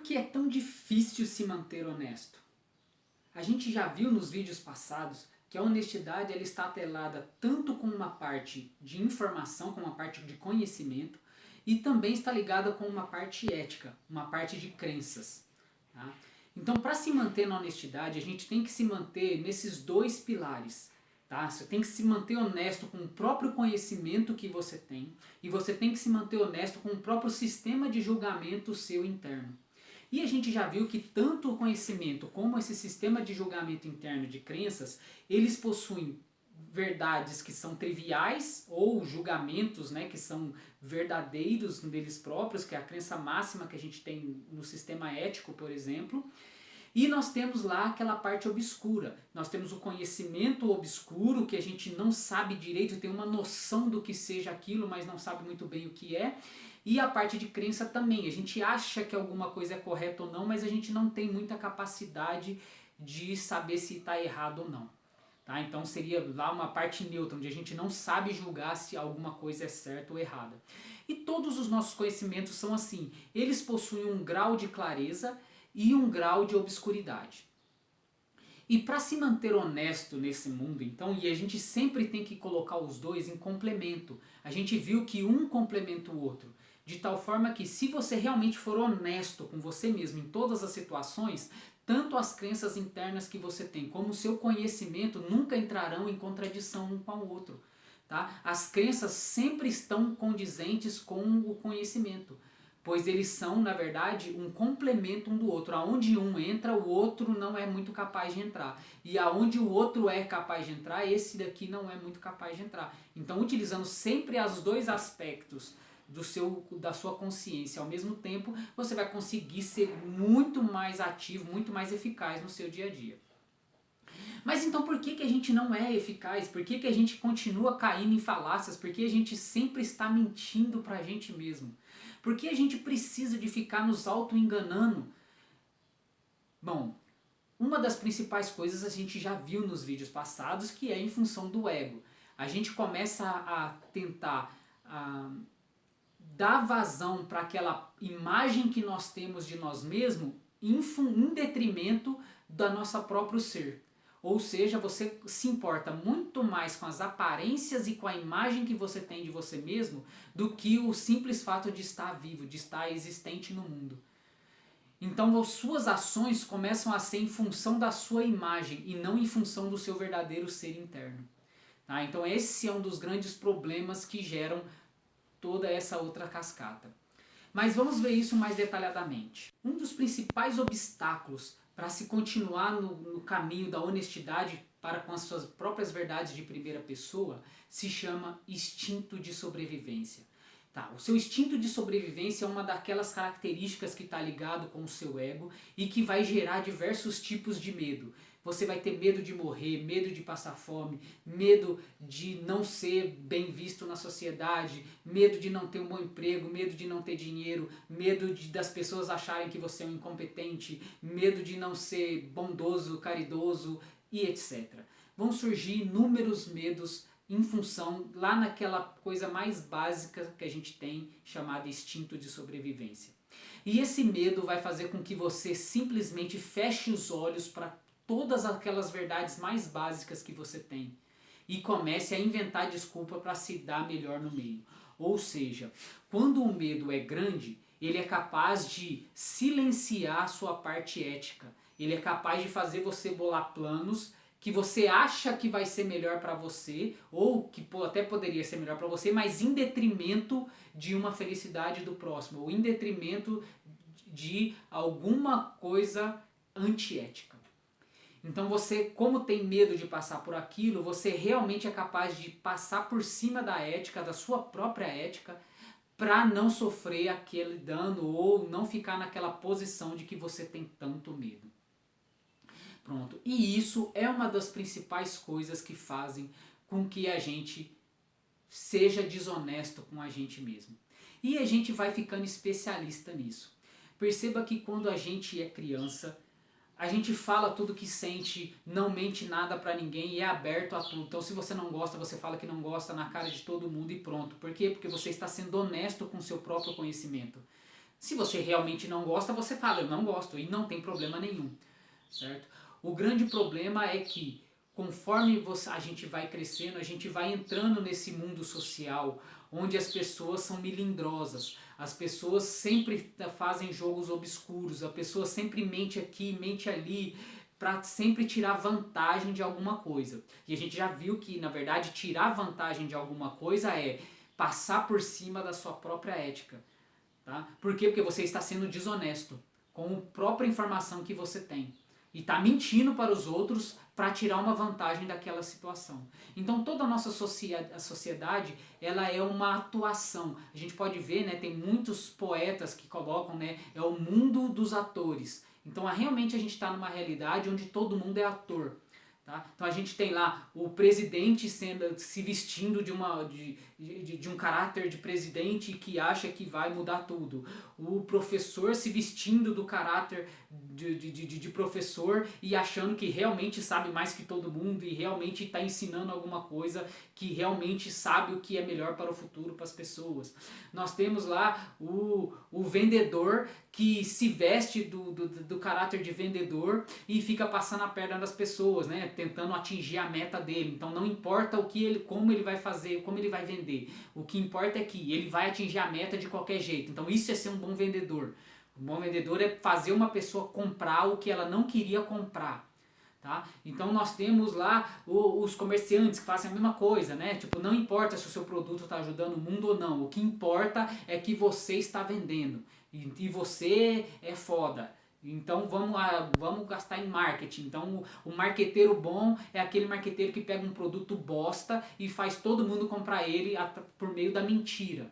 que é tão difícil se manter honesto? A gente já viu nos vídeos passados que a honestidade ela está atrelada tanto com uma parte de informação, com uma parte de conhecimento, e também está ligada com uma parte ética, uma parte de crenças. Tá? Então, para se manter na honestidade, a gente tem que se manter nesses dois pilares. Tá? Você tem que se manter honesto com o próprio conhecimento que você tem, e você tem que se manter honesto com o próprio sistema de julgamento seu interno. E a gente já viu que tanto o conhecimento como esse sistema de julgamento interno de crenças, eles possuem verdades que são triviais ou julgamentos, né, que são verdadeiros deles próprios, que é a crença máxima que a gente tem no sistema ético, por exemplo. E nós temos lá aquela parte obscura. Nós temos o conhecimento obscuro, que a gente não sabe direito, tem uma noção do que seja aquilo, mas não sabe muito bem o que é. E a parte de crença também. A gente acha que alguma coisa é correta ou não, mas a gente não tem muita capacidade de saber se está errado ou não. Tá? Então seria lá uma parte neutra, onde a gente não sabe julgar se alguma coisa é certa ou errada. E todos os nossos conhecimentos são assim. Eles possuem um grau de clareza e um grau de obscuridade. E para se manter honesto nesse mundo, então, e a gente sempre tem que colocar os dois em complemento. A gente viu que um complementa o outro. De tal forma que se você realmente for honesto com você mesmo em todas as situações, tanto as crenças internas que você tem como o seu conhecimento nunca entrarão em contradição um com o outro. Tá? As crenças sempre estão condizentes com o conhecimento, pois eles são, na verdade, um complemento um do outro. Aonde um entra, o outro não é muito capaz de entrar. E aonde o outro é capaz de entrar, esse daqui não é muito capaz de entrar. Então, utilizando sempre os dois aspectos da sua consciência ao mesmo tempo, você vai conseguir ser muito mais ativo, muito mais eficaz no seu dia a dia. Mas então por que a gente não é eficaz? Por que a gente continua caindo em falácias? Por que a gente sempre está mentindo pra gente mesmo? Por que a gente precisa de ficar nos auto-enganando? Bom, uma das principais coisas a gente já viu nos vídeos passados, que é em função do ego. A gente começa a tentar dar vazão para aquela imagem que nós temos de nós mesmos em detrimento da nossa próprio ser. Ou seja, você se importa muito mais com as aparências e com a imagem que você tem de você mesmo do que o simples fato de estar vivo, de estar existente no mundo. Então as suas ações começam a ser em função da sua imagem e não em função do seu verdadeiro ser interno. Tá? Então esse é um dos grandes problemas que geram toda essa outra cascata. Mas vamos ver isso mais detalhadamente. Um dos principais obstáculos para se continuar no caminho da honestidade para com as suas próprias verdades de primeira pessoa se chama instinto de sobrevivência. Tá, o seu instinto de sobrevivência é uma daquelas características que está ligado com o seu ego e que vai gerar diversos tipos de medo. Você vai ter medo de morrer, medo de passar fome, medo de não ser bem visto na sociedade, medo de não ter um bom emprego, medo de não ter dinheiro, medo das pessoas acharem que você é um incompetente, medo de não ser bondoso, caridoso e etc. Vão surgir inúmeros medos em função lá naquela coisa mais básica que a gente tem, chamada instinto de sobrevivência. E esse medo vai fazer com que você simplesmente feche os olhos para todas aquelas verdades mais básicas que você tem e comece a inventar desculpa para se dar melhor no meio. Ou seja, quando o medo é grande, ele é capaz de silenciar a sua parte ética. Ele é capaz de fazer você bolar planos que você acha que vai ser melhor para você, ou que até poderia ser melhor para você, mas em detrimento de uma felicidade do próximo, ou em detrimento de alguma coisa antiética. Então você, como tem medo de passar por aquilo, você realmente é capaz de passar por cima da ética, da sua própria ética, para não sofrer aquele dano ou não ficar naquela posição de que você tem tanto medo. Pronto. E isso é uma das principais coisas que fazem com que a gente seja desonesto com a gente mesmo. E a gente vai ficando especialista nisso. Perceba que quando a gente é criança, a gente fala tudo que sente, não mente nada pra ninguém e é aberto a tudo. Então se você não gosta, você fala que não gosta na cara de todo mundo e pronto. Por quê? Porque você está sendo honesto com o seu próprio conhecimento. Se você realmente não gosta, você fala, eu não gosto, e não tem problema nenhum, certo? O grande problema é que conforme a gente vai crescendo, a gente vai entrando nesse mundo social, onde as pessoas são melindrosas, as pessoas sempre fazem jogos obscuros, a pessoa sempre mente aqui, mente ali, para sempre tirar vantagem de alguma coisa. E a gente já viu que, na verdade, tirar vantagem de alguma coisa é passar por cima da sua própria ética. Tá? Por quê? Porque você está sendo desonesto com a própria informação que você tem. E está mentindo para os outros para tirar uma vantagem daquela situação. Então toda a nossa sociedade ela é uma atuação. A gente pode ver, né, tem muitos poetas que colocam, né, é o mundo dos atores. Então realmente a gente está numa realidade onde todo mundo é ator. Tá? Então a gente tem lá o presidente se vestindo de um caráter de presidente que acha que vai mudar tudo. O professor se vestindo do caráter de professor e achando que realmente sabe mais que todo mundo e realmente está ensinando alguma coisa que realmente sabe o que é melhor para o futuro, para as pessoas. Nós temos lá o vendedor que se veste do caráter de vendedor e fica passando a perna das pessoas, né? Tentando atingir a meta dele. Então não importa como ele vai fazer, como ele vai vender. O que importa é que ele vai atingir a meta de qualquer jeito. Então isso é ser um bom vendedor. Um bom vendedor é fazer uma pessoa comprar o que ela não queria comprar. Tá? Então nós temos lá os comerciantes que fazem a mesma coisa, né? Tipo, não importa se o seu produto está ajudando o mundo ou não, o que importa é que você está vendendo e você é foda. Então vamos gastar em marketing. Então o marqueteiro bom é aquele marqueteiro que pega um produto bosta e faz todo mundo comprar ele por meio da mentira.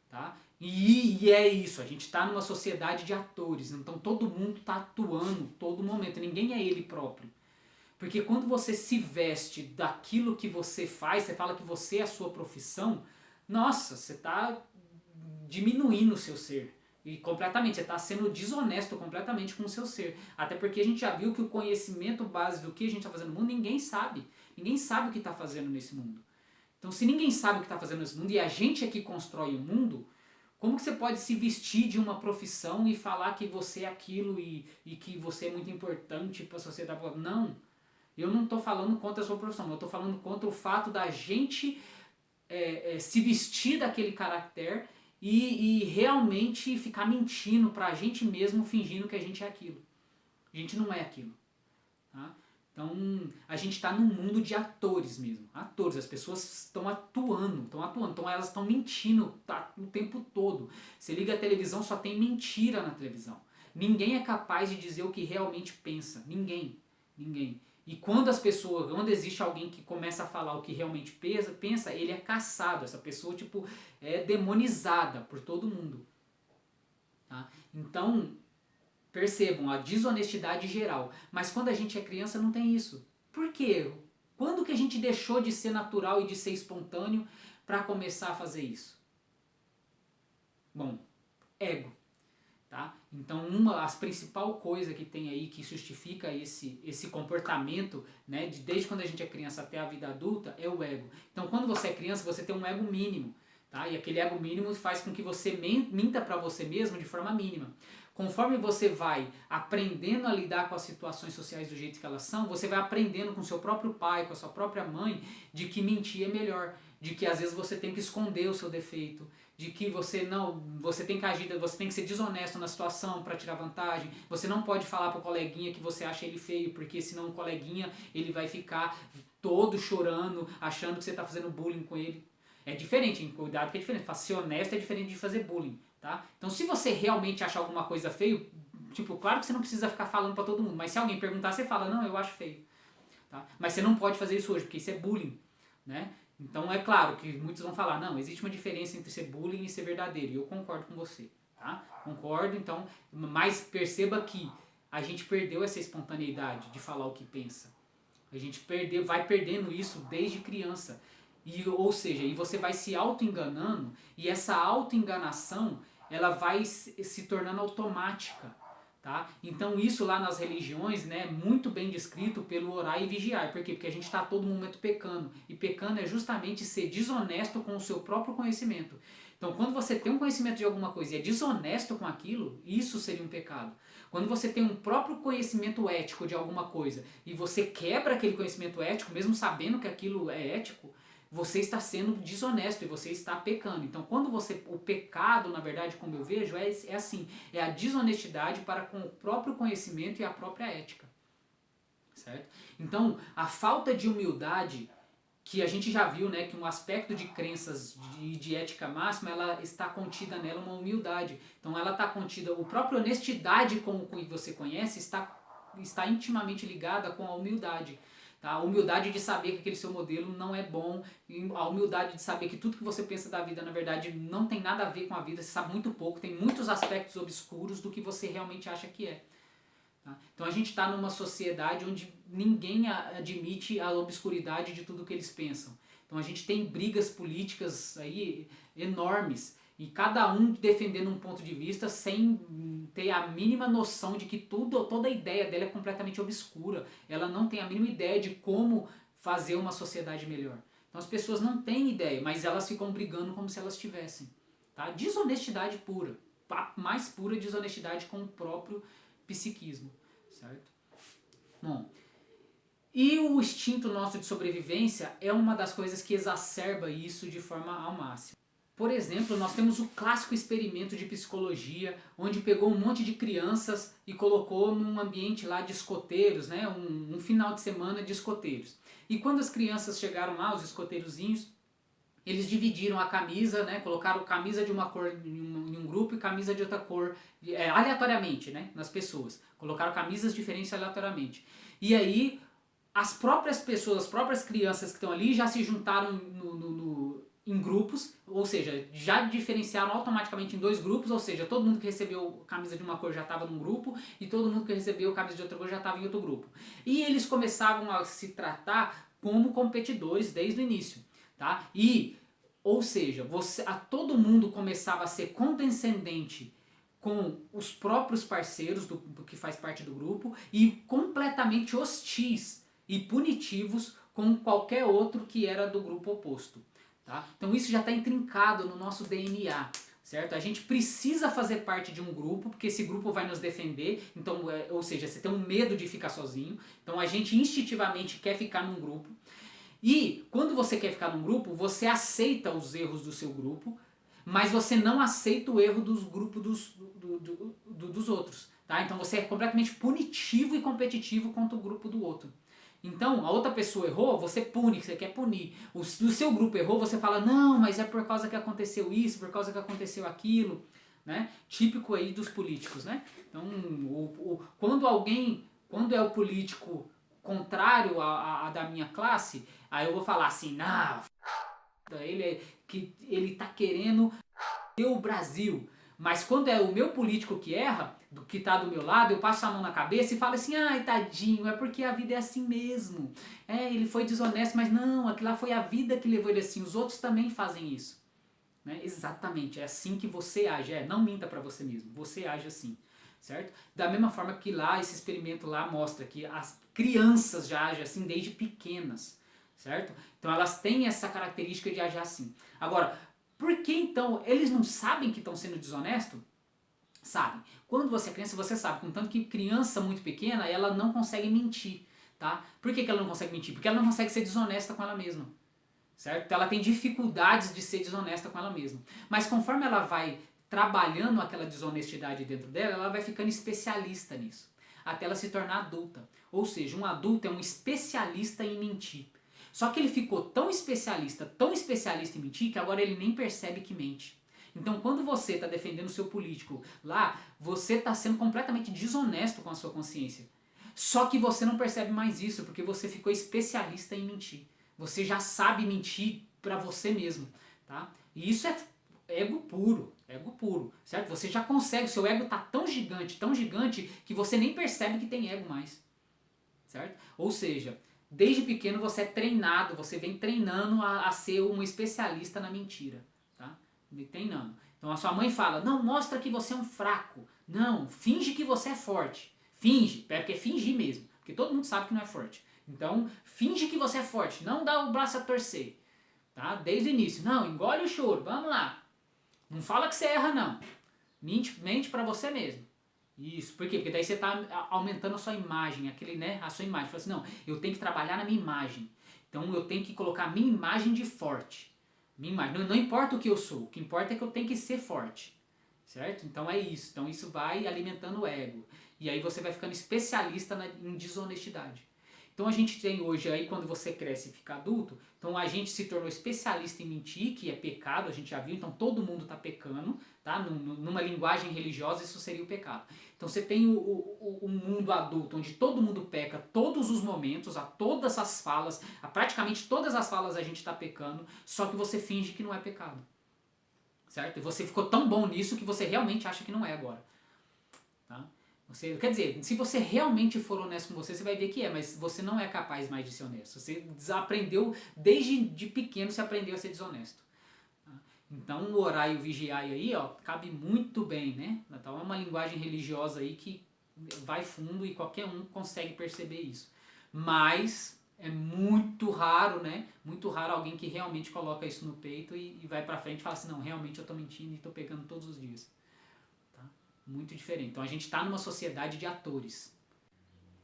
Tá? E é isso, a gente está numa sociedade de atores, então todo mundo está atuando todo momento, ninguém é ele próprio. Porque quando você se veste daquilo que você faz, você fala que você é a sua profissão, nossa, você está diminuindo o seu ser. E completamente, você está sendo desonesto completamente com o seu ser. Até porque a gente já viu que o conhecimento base do que a gente está fazendo no mundo, ninguém sabe. Ninguém sabe o que está fazendo nesse mundo. Então se ninguém sabe o que está fazendo nesse mundo e a gente é que constrói o mundo, como que você pode se vestir de uma profissão e falar que você é aquilo e que você é muito importante para a sociedade? Não, eu não estou falando contra a sua profissão, eu estou falando contra o fato da gente se vestir daquele caráter e realmente ficar mentindo para a gente mesmo, fingindo que a gente é aquilo. A gente não é aquilo. Tá? Então a gente está num mundo de atores mesmo, atores, as pessoas estão atuando, então elas estão mentindo o tempo todo. Você liga a televisão, só tem mentira na televisão. Ninguém é capaz de dizer o que realmente pensa, ninguém. E quando existe alguém que começa a falar o que realmente pensa, ele é caçado, essa pessoa tipo é demonizada por todo mundo. Tá? Então percebam a desonestidade geral. Mas quando a gente é criança não tem isso. Por quê? Quando que a gente deixou de ser natural e de ser espontâneo para começar a fazer isso? Bom, ego. Tá? Então as principal coisa que tem aí que justifica esse comportamento, né, desde quando a gente é criança até a vida adulta, é o ego. Então quando você é criança você tem um ego mínimo. Tá? E aquele ego mínimo faz com que você minta para você mesmo de forma mínima. Conforme você vai aprendendo a lidar com as situações sociais do jeito que elas são, você vai aprendendo com seu próprio pai, com a sua própria mãe, de que mentir é melhor, de que às vezes você tem que esconder o seu defeito, de que você tem que agir, você tem que ser desonesto na situação para tirar vantagem, você não pode falar pro coleguinha que você acha ele feio, porque senão o coleguinha ele vai ficar todo chorando, achando que você está fazendo bullying com ele. É diferente, hein? Cuidado que é diferente, ser honesto é diferente de fazer bullying. Tá? Então se você realmente achar alguma coisa feio, tipo, claro que você não precisa ficar falando pra todo mundo, mas se alguém perguntar, você fala, não, eu acho feio. Tá? Mas você não pode fazer isso hoje, porque isso é bullying. Né? Então é claro que muitos vão falar, não, existe uma diferença entre ser bullying e ser verdadeiro, e eu concordo com você. Tá? Concordo, então, mas perceba que a gente perdeu essa espontaneidade de falar o que pensa. A gente vai perdendo isso desde criança. Ou seja, e você vai se auto-enganando, e essa auto-enganação ela vai se tornando automática. Tá? Então isso lá nas religiões, né, muito bem descrito pelo orar e vigiar. Por quê? Porque a gente está a todo momento pecando. E pecando é justamente ser desonesto com o seu próprio conhecimento. Então, quando você tem um conhecimento de alguma coisa e é desonesto com aquilo, isso seria um pecado. Quando você tem um próprio conhecimento ético de alguma coisa e você quebra aquele conhecimento ético, mesmo sabendo que aquilo é ético, você está sendo desonesto e você está pecando. Então, quando o pecado, na verdade, como eu vejo, é assim, é a desonestidade para com o próprio conhecimento e a própria ética. Certo? Então, a falta de humildade, que a gente já viu, né, que um aspecto de crenças de ética máxima, ela está contida nela uma humildade. Então ela está contida, a própria honestidade com o que você conhece está intimamente ligada com a humildade. Tá? A humildade de saber que aquele seu modelo não é bom, a humildade de saber que tudo que você pensa da vida, na verdade, não tem nada a ver com a vida, você sabe muito pouco, tem muitos aspectos obscuros do que você realmente acha que é. Tá? Então a gente está numa sociedade onde ninguém admite a obscuridade de tudo que eles pensam. Então a gente tem brigas políticas aí enormes e cada um defendendo um ponto de vista sem ter a mínima noção de que toda a ideia dela é completamente obscura. Ela não tem a mínima ideia de como fazer uma sociedade melhor. Então as pessoas não têm ideia, mas elas ficam brigando como se elas tivessem. Tá? Desonestidade pura. A mais pura desonestidade com o próprio psiquismo, certo? Bom, e o instinto nosso de sobrevivência é uma das coisas que exacerba isso de forma ao máximo. Por exemplo, nós temos o clássico experimento de psicologia, onde pegou um monte de crianças e colocou num ambiente lá de escoteiros, né? Um final de semana de escoteiros. E quando as crianças chegaram lá, os escoteirozinhos, eles dividiram a camisa, né? Colocaram camisa de uma cor em um grupo e camisa de outra cor, aleatoriamente, né? Nas pessoas. Colocaram camisas diferentes aleatoriamente. E aí, as próprias pessoas, as próprias crianças que estão ali já se juntaram em grupos, ou seja, já diferenciaram automaticamente em dois grupos, ou seja, todo mundo que recebeu camisa de uma cor já estava num grupo e todo mundo que recebeu camisa de outra cor já estava em outro grupo. E eles começavam a se tratar como competidores desde o início. Tá? E, ou seja, todo mundo começava a ser condescendente com os próprios parceiros do que faz parte do grupo e completamente hostis e punitivos com qualquer outro que era do grupo oposto. Tá? Então isso já está intrincado no nosso DNA. Certo? A gente precisa fazer parte de um grupo, porque esse grupo vai nos defender, então, ou seja, você tem um medo de ficar sozinho, então a gente instintivamente quer ficar num grupo. E quando você quer ficar num grupo, você aceita os erros do seu grupo, mas você não aceita o erro dos grupos dos outros. Tá? Então você é completamente punitivo e competitivo contra o grupo do outro. Então, a outra pessoa errou, você pune, você quer punir. O seu grupo errou, você fala, não, mas é por causa que aconteceu isso, por causa que aconteceu aquilo. Né? Típico aí dos políticos. Né? Então, quando é o político contrário a da minha classe, aí eu vou falar assim, ele tá querendo o Brasil. Mas quando é o meu político que erra, do que tá do meu lado, eu passo a mão na cabeça e falo assim, ai tadinho, é porque a vida é assim mesmo. Ele foi desonesto, mas não, aquilo lá foi a vida que levou ele assim, os outros também fazem isso. Né? Exatamente, é assim que você age, não minta pra você mesmo, você age assim. Certo? Da mesma forma que lá, esse experimento lá mostra que as crianças já agem assim desde pequenas, certo? Então elas têm essa característica de agir assim. Agora, por que então eles não sabem que estão sendo desonestos? Sabem. Quando você é criança, você sabe, contanto que criança muito pequena, ela não consegue mentir, tá? Por que ela não consegue mentir? Porque ela não consegue ser desonesta com ela mesma. Certo? Então ela tem dificuldades de ser desonesta com ela mesma. Mas conforme ela vai trabalhando aquela desonestidade dentro dela, ela vai ficando especialista nisso, até ela se tornar adulta. Ou seja, um adulto é um especialista em mentir. Só que ele ficou tão especialista em mentir, que agora ele nem percebe que mente. Então quando você está defendendo o seu político lá, você está sendo completamente desonesto com a sua consciência. Só que você não percebe mais isso, porque você ficou especialista em mentir. Você já sabe mentir para você mesmo. Tá? E isso é ego puro, certo? Você já consegue, seu ego tá tão gigante, que você nem percebe que tem ego mais, certo? Ou seja, desde pequeno você é treinado, você vem treinando a ser um especialista na mentira, tá? Vem treinando. Então a sua mãe fala, não, mostra que você é um fraco, não, finge que você é forte, finge, porque é fingir mesmo, porque todo mundo sabe que não é forte. Então, finge que você é forte, não dá o braço a torcer, tá? Desde o início, não, engole o choro, vamos lá. Não fala que você erra, não. Mente para você mesmo. Isso, por quê? Porque daí você está aumentando a sua imagem, aquele, né, a sua imagem. Fala assim, não, eu tenho que trabalhar na minha imagem. Então eu tenho que colocar a minha imagem de forte. Minha imagem. Não importa o que eu sou, o que importa é que eu tenho que ser forte. Certo? Então é isso. Então isso vai alimentando o ego. E aí você vai ficando especialista em desonestidade. Então a gente tem hoje aí, quando você cresce e fica adulto, então a gente se tornou especialista em mentir, que é pecado, a gente já viu, então todo mundo está pecando, tá? Numa linguagem religiosa isso seria o pecado. Então você tem o mundo adulto, onde todo mundo peca todos os momentos, a todas as falas, a praticamente todas as falas a gente está pecando, só que você finge que não é pecado. Certo? E você ficou tão bom nisso que você realmente acha que não é agora. Tá? Você, quer dizer, se você realmente for honesto com você, você vai ver que é, mas você não é capaz mais de ser honesto. Você aprendeu, desde de pequeno você aprendeu a ser desonesto. Tá? Então o orar e o vigiar aí, ó, cabe muito bem, né? Então é uma linguagem religiosa aí que vai fundo e qualquer um consegue perceber isso. Mas é muito raro, né? Muito raro alguém que realmente coloca isso no peito e vai pra frente e fala assim, não, realmente eu tô mentindo e tô pegando todos os dias. Muito diferente. Então a gente está numa sociedade de atores.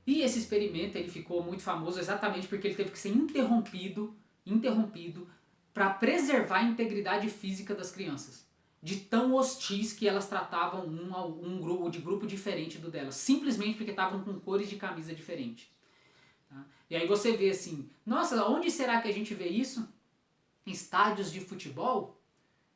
E esse experimento ele ficou muito famoso exatamente porque ele teve que ser interrompido para preservar a integridade física das crianças. De tão hostis que elas tratavam um grupo diferente do delas. Simplesmente porque estavam com cores de camisa diferentes. Tá? E aí você vê assim, nossa, onde será que a gente vê isso? Em estádios de futebol?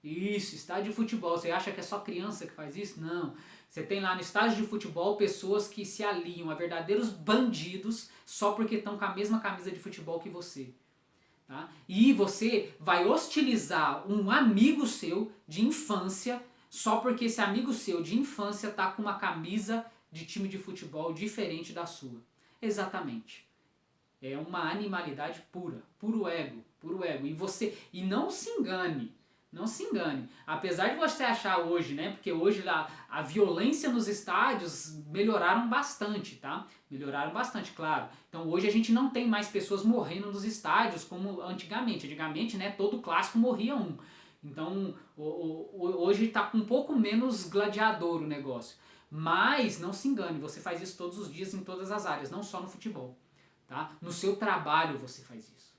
Isso, estádio de futebol. Você acha que é só criança que faz isso? Não. Você tem lá no estádio de futebol pessoas que se aliam a verdadeiros bandidos só porque estão com a mesma camisa de futebol que você. Tá? E você vai hostilizar um amigo seu de infância só porque esse amigo seu de infância está com uma camisa de time de futebol diferente da sua. Exatamente. É uma animalidade pura, puro ego. E não se engane. Não se engane. Apesar de você achar hoje, né? Porque hoje a violência nos estádios melhoraram bastante, tá? Melhoraram bastante, claro. Então hoje a gente não tem mais pessoas morrendo nos estádios como antigamente. Antigamente, né? Todo clássico morria um. Então hoje está com um pouco menos gladiador o negócio. Mas não se engane, você faz isso todos os dias em todas as áreas, não só no futebol. Tá? No seu trabalho você faz isso.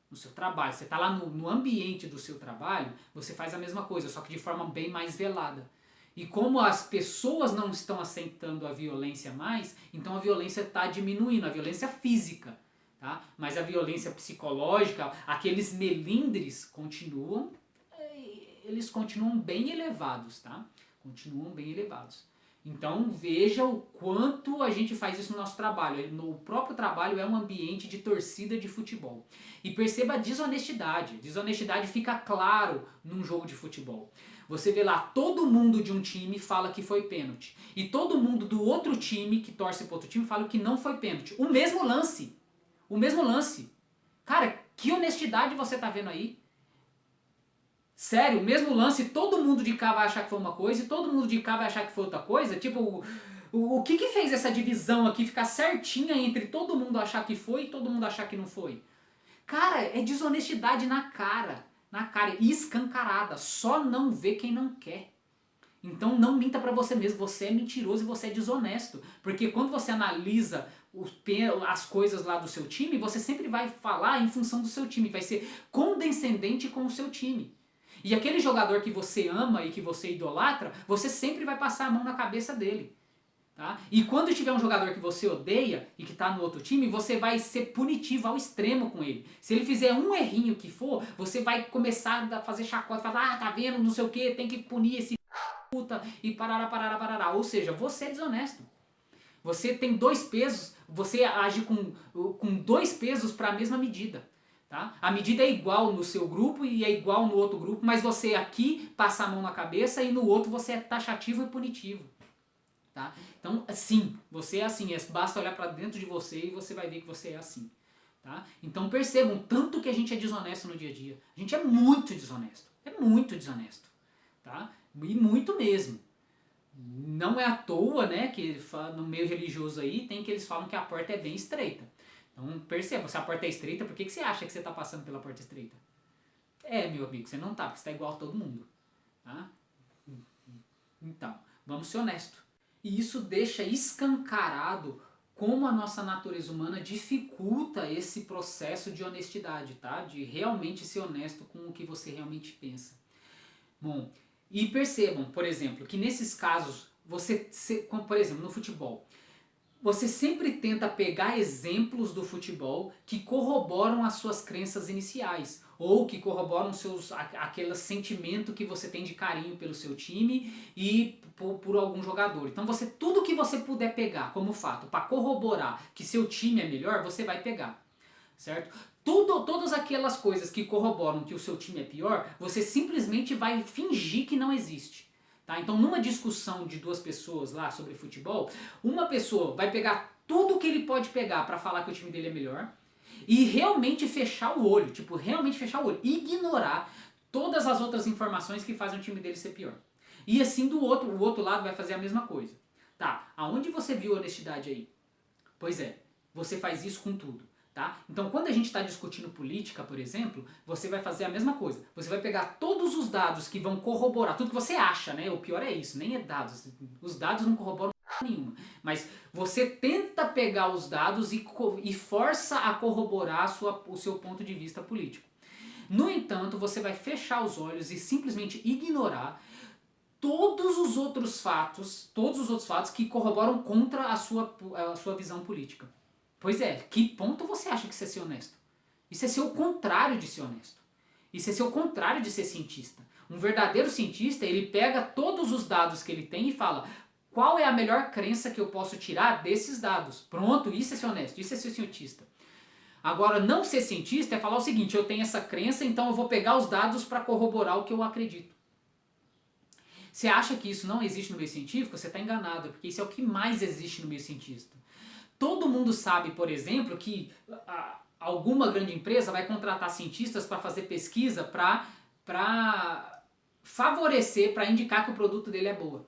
No seu trabalho, você está lá no ambiente do seu trabalho, você faz a mesma coisa, só que de forma bem mais velada. E como as pessoas não estão aceitando a violência mais, então a violência está diminuindo, a violência física. Tá? Mas a violência psicológica, aqueles melindres continuam, eles continuam bem elevados. Tá? Continuam bem elevados. Então veja o quanto a gente faz isso no nosso trabalho. O próprio trabalho é um ambiente de torcida de futebol. E perceba a desonestidade. Desonestidade fica claro num jogo de futebol. Você vê lá, todo mundo de um time fala que foi pênalti. E todo mundo do outro time, que torce para outro time, fala que não foi pênalti. O mesmo lance. O mesmo lance. Cara, que honestidade você tá vendo aí? Sério, o mesmo lance, todo mundo de cá vai achar que foi uma coisa e todo mundo de cá vai achar que foi outra coisa? Tipo, o que fez essa divisão aqui ficar certinha entre todo mundo achar que foi e todo mundo achar que não foi? Cara, é desonestidade na cara, escancarada. Só não vê quem não quer. Então não minta pra você mesmo, você é mentiroso e você é desonesto. Porque quando você analisa as coisas lá do seu time, você sempre vai falar em função do seu time, vai ser condescendente com o seu time. E aquele jogador que você ama e que você idolatra, você sempre vai passar a mão na cabeça dele. Tá? E quando tiver um jogador que você odeia e que está no outro time, você vai ser punitivo ao extremo com ele. Se ele fizer um errinho que for, você vai começar a fazer chacota, falar, ah, tá vendo, não sei o que, tem que punir esse puta e parará. Ou seja, você é desonesto. Você tem dois pesos, você age com dois pesos para a mesma medida. Tá? A medida é igual no seu grupo e é igual no outro grupo, mas você aqui passa a mão na cabeça e no outro você é taxativo e punitivo. Tá? Então, sim, você é assim, basta olhar para dentro de você e você vai ver que você é assim. Tá? Então percebam tanto que a gente é desonesto no dia a dia. A gente é muito desonesto. É muito desonesto. Tá? E muito mesmo. Não é à toa, né, que no meio religioso aí tem que eles falam que a porta é bem estreita. Então perceba, se a porta é estreita, por que você acha que você está passando pela porta estreita? É, meu amigo, você não tá, porque você está igual a todo mundo. Tá? Então, vamos ser honestos. E isso deixa escancarado como a nossa natureza humana dificulta esse processo de honestidade, tá? De realmente ser honesto com o que você realmente pensa. Bom, e percebam, por exemplo, que nesses casos, como por exemplo no futebol, você sempre tenta pegar exemplos do futebol que corroboram as suas crenças iniciais ou que corroboram aquele sentimento que você tem de carinho pelo seu time e por algum jogador. Então tudo que você puder pegar como fato para corroborar que seu time é melhor, você vai pegar, certo? Todas aquelas coisas que corroboram que o seu time é pior, você simplesmente vai fingir que não existe. Tá? Então, numa discussão de duas pessoas lá sobre futebol, uma pessoa vai pegar tudo que ele pode pegar para falar que o time dele é melhor e realmente fechar o olho, tipo, realmente fechar o olho, ignorar todas as outras informações que fazem o time dele ser pior. E assim o outro lado vai fazer a mesma coisa. Tá, aonde você viu honestidade aí? Pois é, você faz isso com tudo. Tá? Então, quando a gente está discutindo política, por exemplo, você vai fazer a mesma coisa. Você vai pegar todos os dados que vão corroborar, tudo que você acha, né? O pior é isso, nem é dados. Os dados não corroboram nenhuma. Mas você tenta pegar os dados e força a corroborar o seu ponto de vista político. No entanto, você vai fechar os olhos e simplesmente ignorar todos os outros fatos que corroboram contra a sua visão política. Pois é, que ponto você acha que isso é ser honesto? Isso é ser o contrário de ser honesto. Isso é ser o contrário de ser cientista. Um verdadeiro cientista, ele pega todos os dados que ele tem e fala: qual é a melhor crença que eu posso tirar desses dados? Pronto, isso é ser honesto, isso é ser cientista. Agora, não ser cientista é falar o seguinte: eu tenho essa crença, então eu vou pegar os dados para corroborar o que eu acredito. Você acha que isso não existe no meio científico? Você está enganado, porque isso é o que mais existe no meio cientista. Todo mundo sabe, por exemplo, que alguma grande empresa vai contratar cientistas para fazer pesquisa para favorecer, para indicar que o produto dele é boa.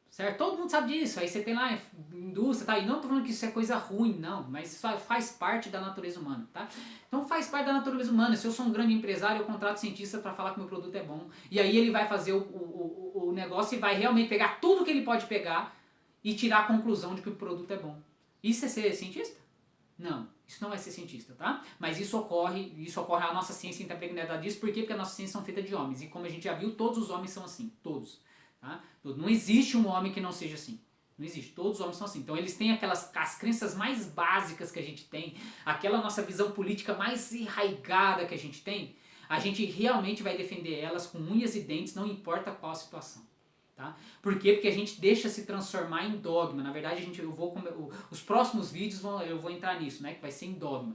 Certo? Todo mundo sabe disso. Aí você tem lá indústria, tá? E não tô falando que isso é coisa ruim, não, mas faz parte da natureza humana, tá? Então faz parte da natureza humana. Se eu sou um grande empresário, eu contrato cientista para falar que meu produto é bom. E aí ele vai fazer o negócio e vai realmente pegar tudo que ele pode pegar e tirar a conclusão de que o produto é bom. Isso é ser cientista? Não, isso não é ser cientista, tá? Mas isso ocorre, a nossa ciência está impregnada disso, por quê? Porque a nossa ciência são feitas de homens, e como a gente já viu, todos os homens são assim, todos. Tá? Não existe um homem que não seja assim. Não existe, todos os homens são assim. Então eles têm as crenças mais básicas que a gente tem, aquela nossa visão política mais enraigada que a gente realmente vai defender elas com unhas e dentes, não importa qual a situação. Tá? Por quê? Porque a gente deixa se transformar em dogma. Na verdade, os próximos vídeos eu vou entrar nisso, né? Que vai ser em dogma.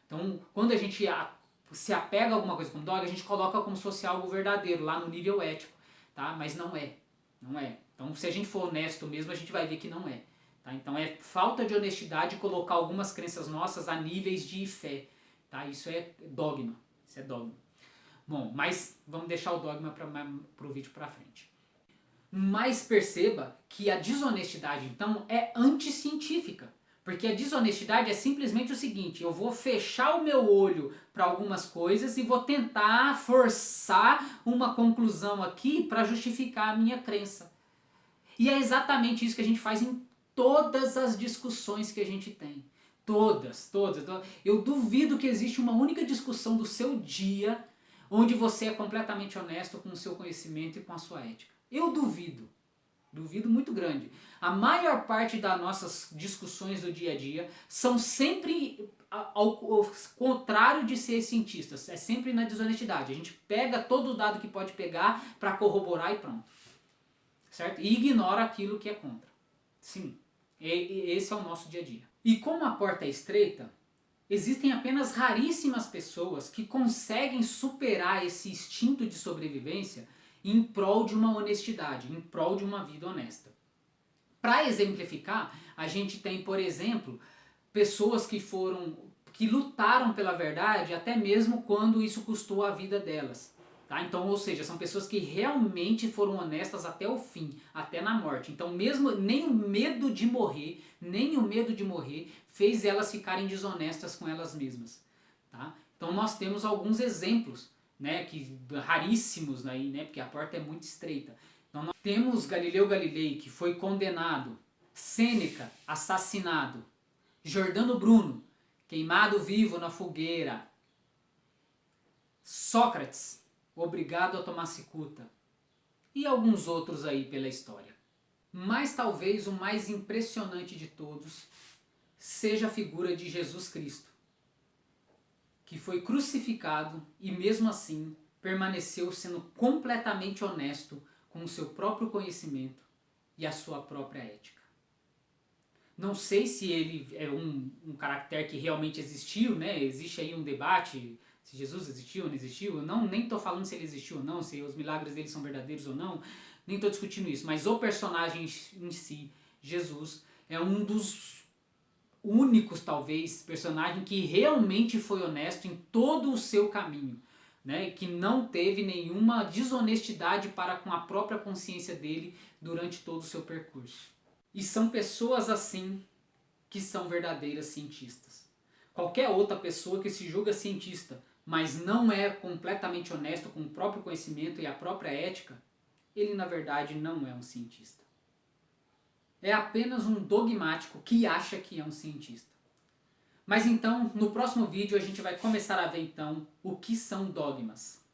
Então, quando a gente se apega a alguma coisa como dogma, a gente coloca como se fosse algo verdadeiro, lá no nível ético. Tá? Mas não é. Não é. Então, se a gente for honesto mesmo, a gente vai ver que não é. Tá? Então, é falta de honestidade colocar algumas crenças nossas a níveis de fé. Tá? Isso é dogma. Isso é dogma. Bom, mas vamos deixar o dogma para o vídeo para frente. Mas perceba que a desonestidade, então, é anticientífica. Porque a desonestidade é simplesmente o seguinte: eu vou fechar o meu olho para algumas coisas e vou tentar forçar uma conclusão aqui para justificar a minha crença. E é exatamente isso que a gente faz em todas as discussões que a gente tem. Todas. Eu duvido que existe uma única discussão do seu dia onde você é completamente honesto com o seu conhecimento e com a sua ética. Eu duvido. Duvido muito grande. A maior parte das nossas discussões do dia a dia são sempre ao contrário de ser cientistas. É sempre na desonestidade. A gente pega todo o dado que pode pegar para corroborar e pronto. Certo? E ignora aquilo que é contra. Sim. Esse é o nosso dia a dia. E como a porta é estreita, existem apenas raríssimas pessoas que conseguem superar esse instinto de sobrevivência em prol de uma honestidade, em prol de uma vida honesta. Para exemplificar, a gente tem, por exemplo, pessoas que lutaram pela verdade até mesmo quando isso custou a vida delas. Tá? Então, ou seja, são pessoas que realmente foram honestas até o fim, até na morte. Então, mesmo nem o medo de morrer fez elas ficarem desonestas com elas mesmas. Tá? Então, nós temos alguns exemplos, né, raríssimos aí, né, porque a porta é muito estreita. Então nós temos Galileu Galilei, que foi condenado, Sêneca, assassinado, Giordano Bruno, queimado vivo na fogueira, Sócrates, obrigado a tomar cicuta, e alguns outros aí pela história. Mas talvez o mais impressionante de todos seja a figura de Jesus Cristo, que foi crucificado e mesmo assim permaneceu sendo completamente honesto com o seu próprio conhecimento e a sua própria ética. Não sei se ele é um caractere que realmente existiu, né? Existe aí um debate se Jesus existiu ou não existiu. Eu nem estou falando se ele existiu ou não, se os milagres dele são verdadeiros ou não. Nem estou discutindo isso. Mas o personagem em si, Jesus, é um dos únicos, talvez, personagem que realmente foi honesto em todo o seu caminho. Né, que não teve nenhuma desonestidade para com a própria consciência dele durante todo o seu percurso. E são pessoas assim que são verdadeiras cientistas. Qualquer outra pessoa que se julga cientista, mas não é completamente honesto com o próprio conhecimento e a própria ética, ele na verdade não é um cientista. É apenas um dogmático que acha que é um cientista. Mas então, no próximo vídeo a gente vai começar a ver então o que são dogmas.